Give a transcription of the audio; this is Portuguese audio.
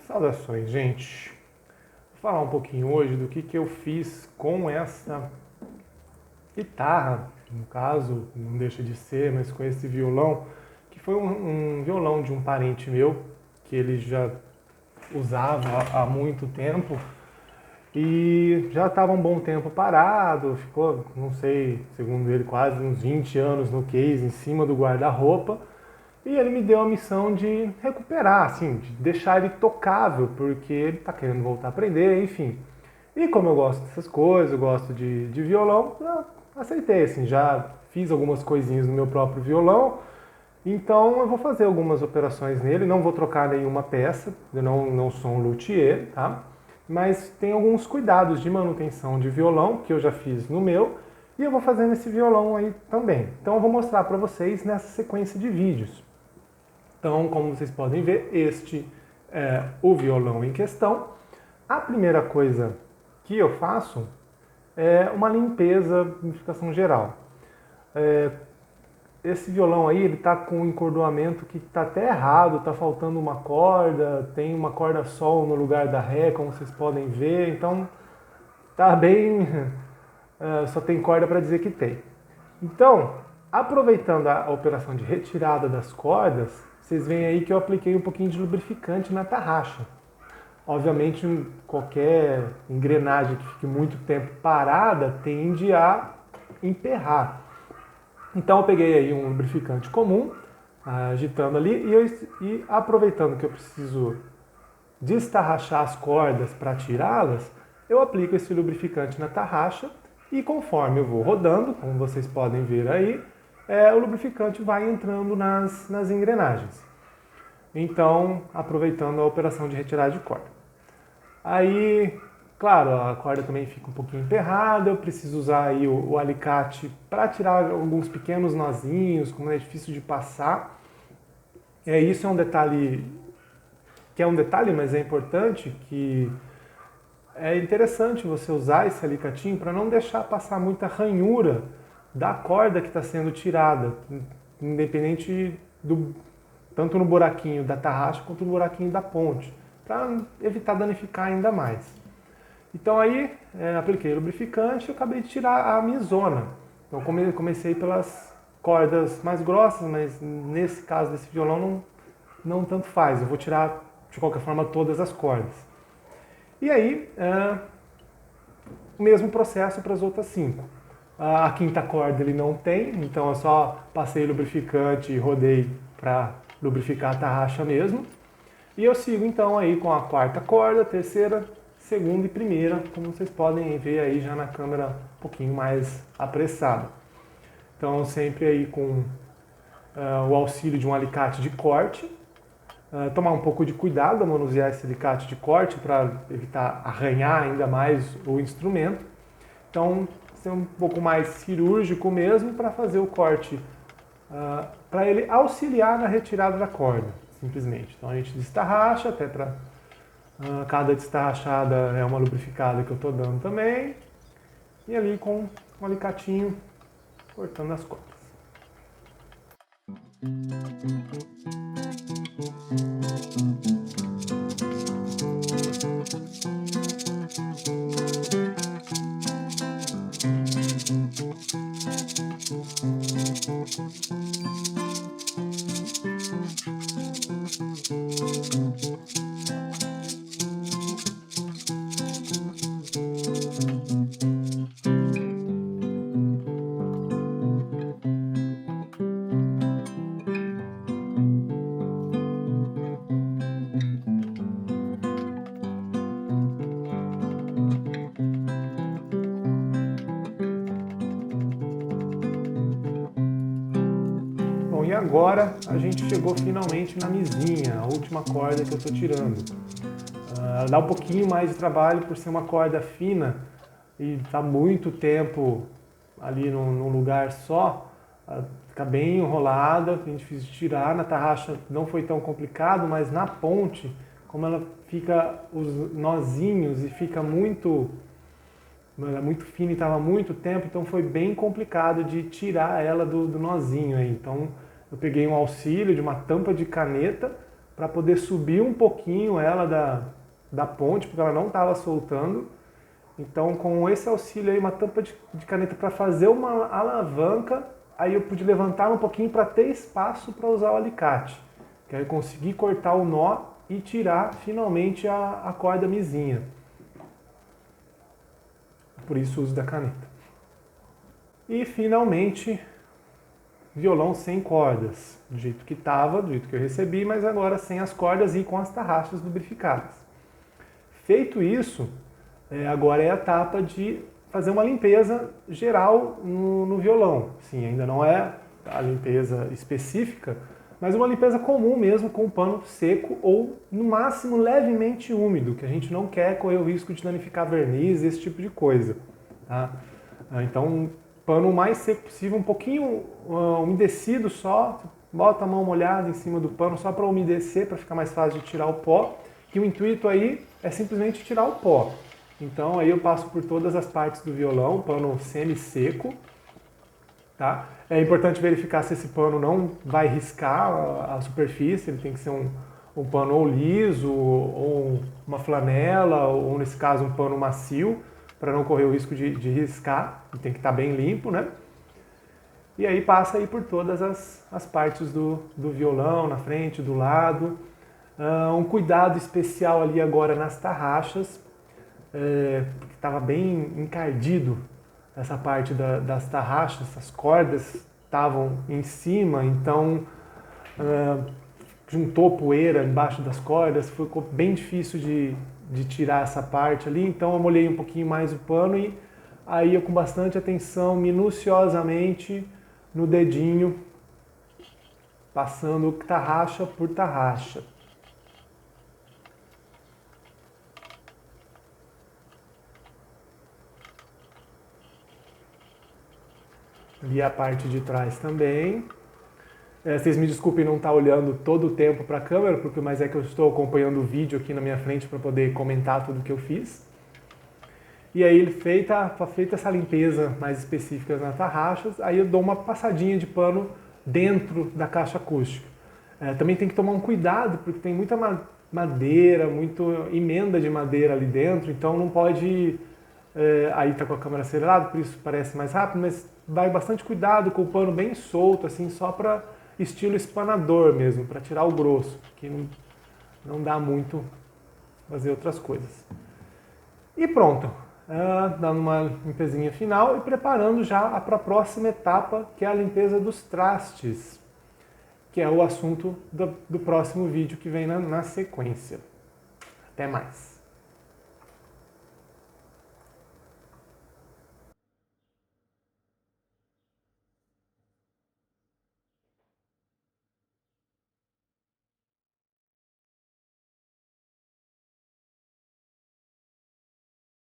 Saudações, gente! Vou falar um pouquinho hoje do que eu fiz com essa guitarra, no caso, não deixa de ser, mas com esse violão, que foi um violão de um parente meu, que ele já usava há muito tempo e já estava um bom tempo parado, ficou, não sei, segundo ele, quase uns 20 anos no case, em cima do guarda-roupa. E ele me deu a missão de recuperar, assim, de deixar ele tocável, porque ele está querendo voltar a aprender, enfim. E como eu gosto dessas coisas, eu gosto de violão, eu aceitei, assim, já fiz algumas coisinhas no meu próprio violão, então eu vou fazer algumas operações nele, não vou trocar nenhuma peça, eu não sou um luthier, tá? Mas tem alguns cuidados de manutenção de violão, que eu já fiz no meu, e eu vou fazer nesse violão aí também. Então eu vou mostrar para vocês nessa sequência de vídeos. Então, como vocês podem ver, este é o violão em questão. A primeira coisa que eu faço é uma limpeza, unificação geral. Esse violão aí, ele está com um encordoamento que está até errado, está faltando uma corda, tem uma corda sol no lugar da ré, como vocês podem ver, então tá bem, só tem corda para dizer que tem. Então, aproveitando a operação de retirada das cordas, vocês veem aí que eu apliquei um pouquinho de lubrificante na tarraxa. Obviamente, qualquer engrenagem que fique muito tempo parada tende a emperrar. Então eu peguei aí um lubrificante comum, agitando ali, e aproveitando que eu preciso destarrachar as cordas para tirá-las, eu aplico esse lubrificante na tarraxa e conforme eu vou rodando, como vocês podem ver aí, o lubrificante vai entrando nas engrenagens. Então, aproveitando a operação de retirada de corda. Aí, claro, a corda também fica um pouquinho emperrada, eu preciso usar aí o alicate para tirar alguns pequenos nozinhos, como é difícil de passar. Isso é um detalhe, mas é importante, que é interessante você usar esse alicatinho para não deixar passar muita ranhura da corda que está sendo tirada, independente tanto no buraquinho da tarraxa quanto no buraquinho da ponte, para evitar danificar ainda mais. Então aí apliquei lubrificante e acabei de tirar a misona. Então comecei pelas cordas mais grossas, mas nesse caso desse violão não tanto faz, eu vou tirar de qualquer forma todas as cordas. E aí, o mesmo processo para as outras 5. A quinta corda ele não tem, então eu só passei lubrificante e rodei para lubrificar a tarraxa mesmo. E eu sigo então aí com a quarta corda, terceira, segunda e primeira, como vocês podem ver aí já na câmera um pouquinho mais apressada. Então sempre aí com o auxílio de um alicate de corte, tomar um pouco de cuidado ao manusear esse alicate de corte para evitar arranhar ainda mais o instrumento. Então, ser um pouco mais cirúrgico mesmo para fazer o corte, para ele auxiliar na retirada da corda, simplesmente. Então a gente destarracha, até para cada destarrachada é uma lubrificada que eu estou dando também, e ali com um alicatinho cortando as cordas. Bom, e agora a gente chegou finalmente na misinha, a última corda que eu estou tirando. Dá um pouquinho mais de trabalho por ser uma corda fina e está muito tempo ali num lugar só, fica bem enrolada, a gente fez tirar. Na tarraxa não foi tão complicado, mas na ponte, como ela fica os nozinhos e fica muito fina e estava muito tempo, então foi bem complicado de tirar ela do nozinho aí. Então eu peguei um auxílio de uma tampa de caneta para poder subir um pouquinho ela da ponte, porque ela não estava soltando. Então, com esse auxílio aí, uma tampa de caneta para fazer uma alavanca, aí eu pude levantar um pouquinho para ter espaço para usar o alicate. Que aí eu consegui cortar o nó e tirar finalmente a corda mizinha. Por isso o uso da caneta. E finalmente, violão sem cordas, do jeito que estava, do jeito que eu recebi, mas agora sem as cordas e com as tarraxas lubrificadas. Feito isso, agora é a etapa de fazer uma limpeza geral no violão. Sim, ainda não é a limpeza específica, mas uma limpeza comum mesmo, com o pano seco ou, no máximo, levemente úmido, que a gente não quer correr o risco de danificar verniz, esse tipo de coisa. Tá? Então, pano o mais seco possível, um pouquinho umedecido só, bota a mão molhada em cima do pano só para umedecer, para ficar mais fácil de tirar o pó, que o intuito aí é simplesmente tirar o pó. Então aí eu passo por todas as partes do violão, pano semi-seco. Tá? É importante verificar se esse pano não vai riscar a superfície, ele tem que ser um pano ou liso, ou uma flanela, ou nesse caso um pano macio, para não correr o risco de riscar, e tem que estar bem limpo, né? E aí passa aí por todas as partes do violão, na frente, do lado. Um cuidado especial ali agora nas tarraxas, porque estava bem encardido essa parte das tarraxas, as cordas estavam em cima, então juntou poeira embaixo das cordas, ficou bem difícil de tirar essa parte ali, então eu molhei um pouquinho mais o pano e aí eu com bastante atenção, minuciosamente, no dedinho, passando tarraxa por tarraxa. Ali a parte de trás também. Vocês me desculpem não estar olhando todo o tempo para a câmera, mas é que eu estou acompanhando o vídeo aqui na minha frente para poder comentar tudo que eu fiz. E aí, feita essa limpeza mais específica nas tarraxas, aí eu dou uma passadinha de pano dentro da caixa acústica. Também tem que tomar um cuidado, porque tem muita madeira, muita emenda de madeira ali dentro, então não pode... aí tá com a câmera acelerada, por isso parece mais rápido, mas vai bastante cuidado com o pano bem solto, assim, só para estilo espanador mesmo, para tirar o grosso, que não dá muito fazer outras coisas. E pronto, dando uma limpezinha final e preparando já para a próxima etapa, que é a limpeza dos trastes, que é o assunto do próximo vídeo que vem na sequência. Até mais!